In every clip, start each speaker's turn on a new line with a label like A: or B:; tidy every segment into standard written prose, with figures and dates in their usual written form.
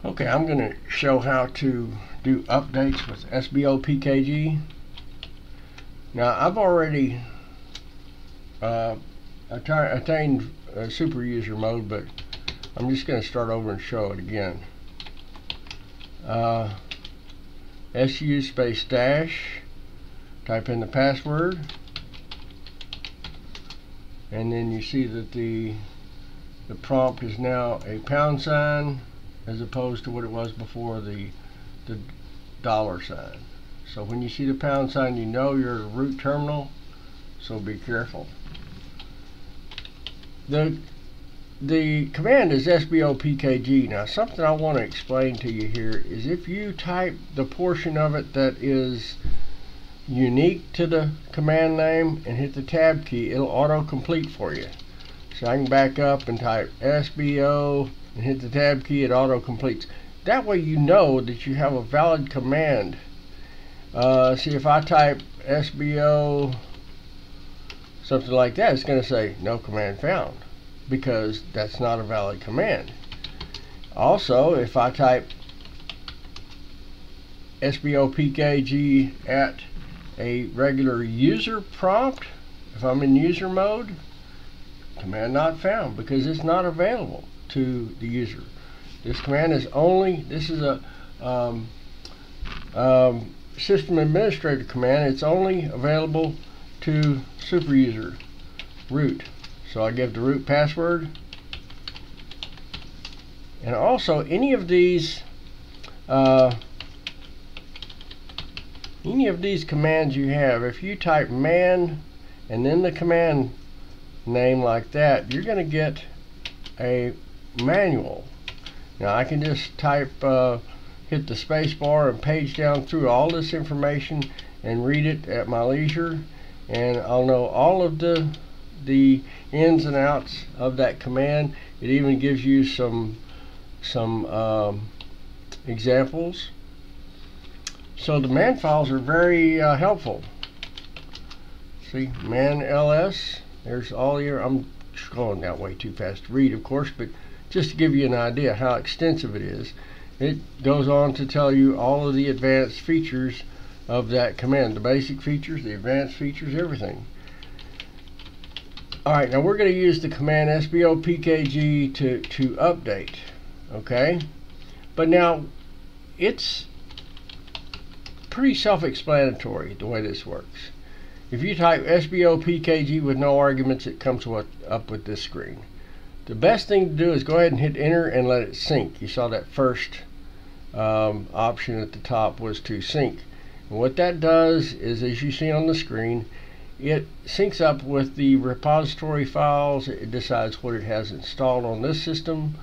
A: Okay, I'm going to show how to do updates with Sbopkg. Now, I've already attained super user mode, but I'm just going to start over and show it again. SU space dash, type in the password, and then you see that the prompt is now a £, as opposed to what it was before, the $. So when you see the £, you know you're at a root terminal, so be careful. The command is Sbopkg. Now, something I want to explain to you here is if you type the portion of it that is unique to the command name and hit the tab key, it'll auto-complete for you. So I can back up and type SBO and hit the tab key, it auto-completes. That way you know that you have a valid command. See, if I type SBO, something like that, it's going to say no command found, because that's not a valid command. Also, if I type Sbopkg at a regular user prompt, if I'm in user mode, command not found, because it's not available to the user. This command is only, this is a system administrator command. It's only available to super user root. So I give the root password, and also any of these commands you have, if you type man and then the command name like that, you're going to get a manual. Now I can just type, hit the space bar and page down through all this information and read it at my leisure, and I'll know all of the ins and outs of that command. It even gives you some examples. So the man files are very helpful. See, man ls, there's all your, I'm scrolling that way too fast to read, of course, but just to give you an idea how extensive it is. It goes on to tell you all of the advanced features of that command, the basic features, the advanced features, everything. Alright, now we're going to use the command Sbopkg to update, okay? But now it's pretty self-explanatory the way this works. If you type Sbopkg with no arguments, it comes up with this screen. The best thing to do is go ahead and hit enter and let it sync. You saw that first option at the top was to sync. And what that does is, as you see on the screen, it syncs up with the repository files. It decides what it has installed on this system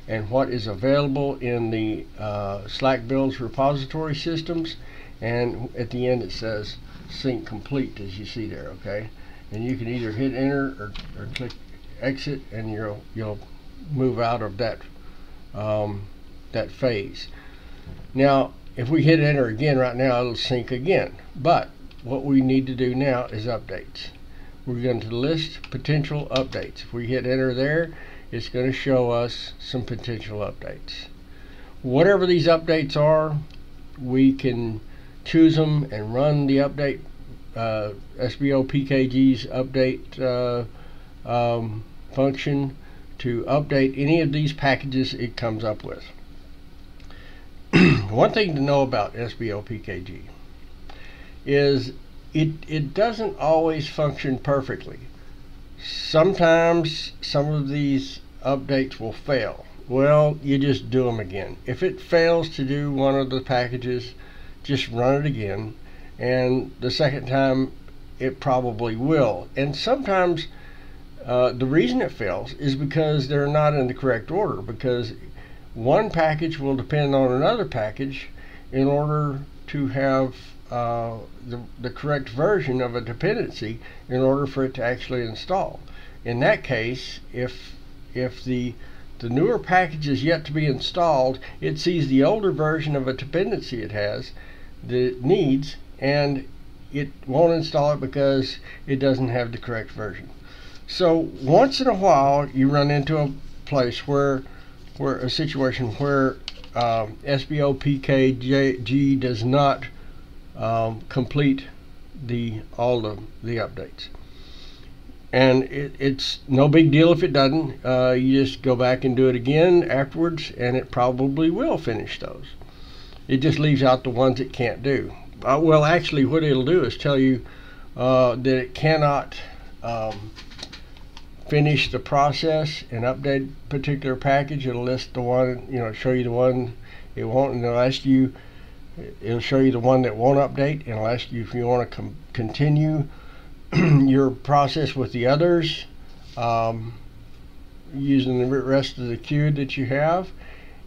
A: and what is available in the slackbuilds repository systems, and at the end it says sync complete, as you see there, okay? And you can either hit enter or click exit, and you'll move out of that that phase. Now if we hit enter again right now, it'll sync again, but what we need to do now is updates. We're going to list potential updates. If we hit enter there, it's going to show us some potential updates. Whatever these updates are, we can choose them and run the update, Sbopkg's update function to update any of these packages it comes up with. One thing to know about Sbopkg is it doesn't always function perfectly. Sometimes some of these updates will fail. Well, you just do them again. If it fails to do one of the packages, just run it again, and the second time it probably will. And sometimes the reason it fails is because they're not in the correct order, because one package will depend on another package in order to have the correct version of a dependency in order for it to actually install. In that case, if the newer package is yet to be installed, it sees the older version of a dependency it has that it needs, and it won't install it because it doesn't have the correct version. So once in a while you run into a place where a situation where Sbopkg does not complete all the updates. And it's no big deal if it doesn't. You just go back and do it again afterwards, and it probably will finish those. It just leaves out the ones it can't do. Well, actually, what it'll do is tell you that it cannot finish the process and update a particular package. It'll list the one, show you the one it won't, and it'll show you the one that won't update, and it'll ask you if you want to continue your process with the others using the rest of the queue that you have,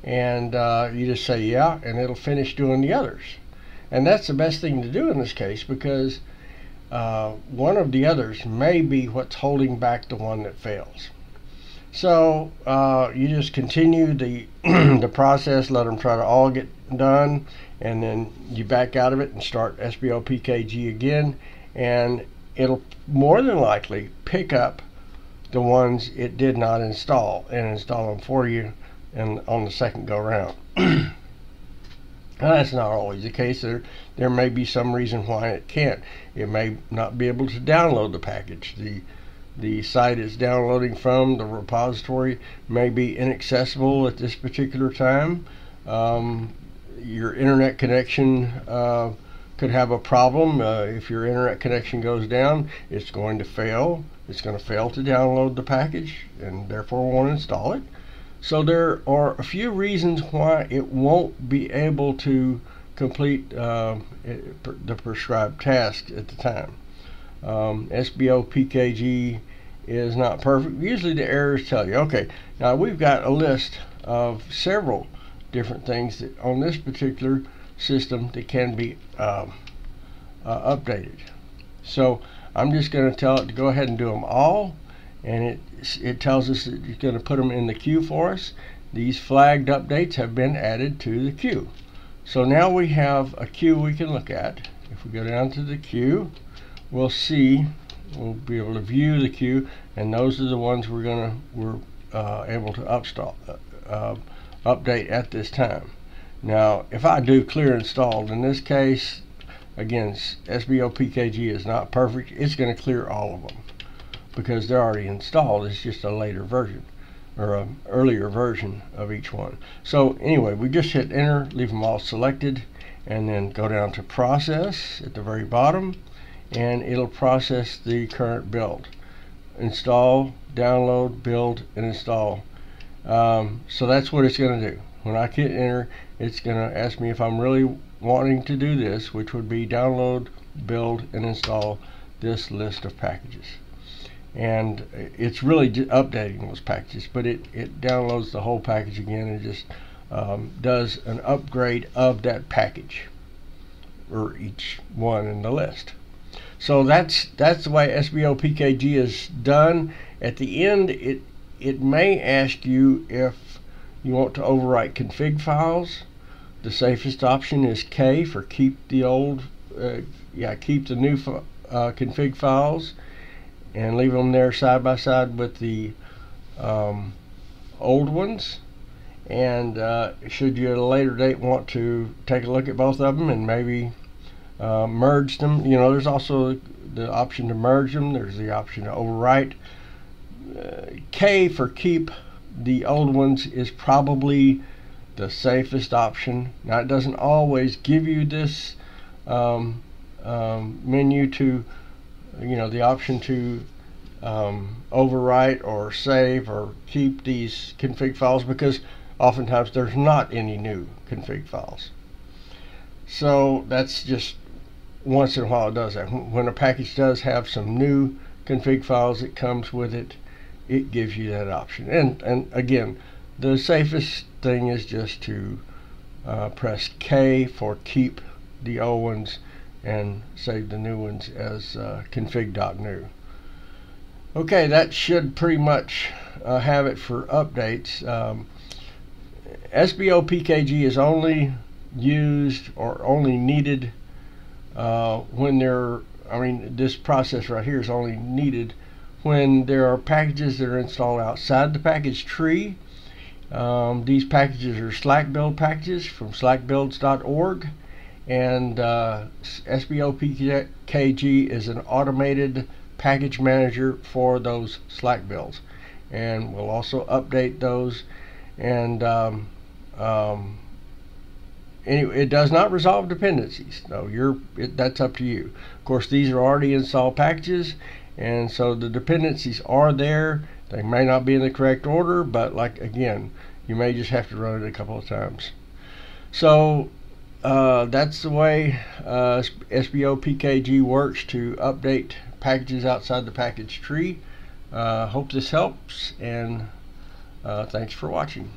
A: and you just say yeah, and it'll finish doing the others. And that's the best thing to do in this case, because one of the others may be what's holding back the one that fails. So you just continue the the process, let them try to all get done, and then you back out of it and start Sbopkg again, and it'll more than likely pick up the ones it did not install and install them for you and on the second go round. That's not always the case. There may be some reason why it can't. It may not be able to download the package. The site it's downloading from, the repository, may be inaccessible at this particular time. Your internet connection could have a problem. If your internet connection goes down, it's going to fail. It's going to fail to download the package and therefore won't install it. So there are a few reasons why it won't be able to complete the prescribed task at the time. Sbopkg is not perfect. Usually the errors tell you, okay, now we've got a list of several different things that on this particular system that can be updated. So I'm just going to tell it to go ahead and do them all, and it tells us that it's going to put them in the queue for us. These flagged updates have been added to the queue. So now we have a queue we can look at. If we go down to the queue, we'll be able to view the queue, and those are the ones we're able to update at this time. Now, if I do clear installed, in this case, again, Sbopkg is not perfect. It's going to clear all of them because they're already installed. It's just a later version or an earlier version of each one. So anyway, we just hit enter, leave them all selected, and then go down to process at the very bottom, and it'll process the current build. Install, download, build, and install. So that's what it's going to do. When I hit enter, it's going to ask me if I'm really wanting to do this, which would be download, build, and install this list of packages. And it's really updating those packages, but it downloads the whole package again and just does an upgrade of that package or each one in the list. So that's the way Sbopkg is done. At the end, it may ask you if you want to overwrite config files. The safest option is K for keep the old, keep the new config files and leave them there side by side with the old ones. And should you at a later date want to take a look at both of them and maybe merge them, there's also the option to merge them. There's the option to overwrite. K for keep the old ones is probably the safest option. Now, it doesn't always give you this menu to, the option to overwrite or save or keep these config files, because oftentimes there's not any new config files. So that's just once in a while it does that. When a package does have some new config files that comes with it, it gives you that option. And again, the safest thing is just to press K for keep the old ones and save the new ones as config.new. Okay, that should pretty much have it for updates. Sbopkg is only used or only needed when this process right here is only needed when there are packages that are installed outside the package tree, These packages are slackbuild packages from slackbuilds.org, and Sbopkg is an automated package manager for those slack builds, and we'll also update those. And anyway, it does not resolve dependencies. No, that's up to you. Of course, these are already installed packages, and so the dependencies are there. They may not be in the correct order, but like again, you may just have to run it a couple of times. So that's the way Sbopkg works to update packages outside the package tree. Hope this helps, and thanks for watching.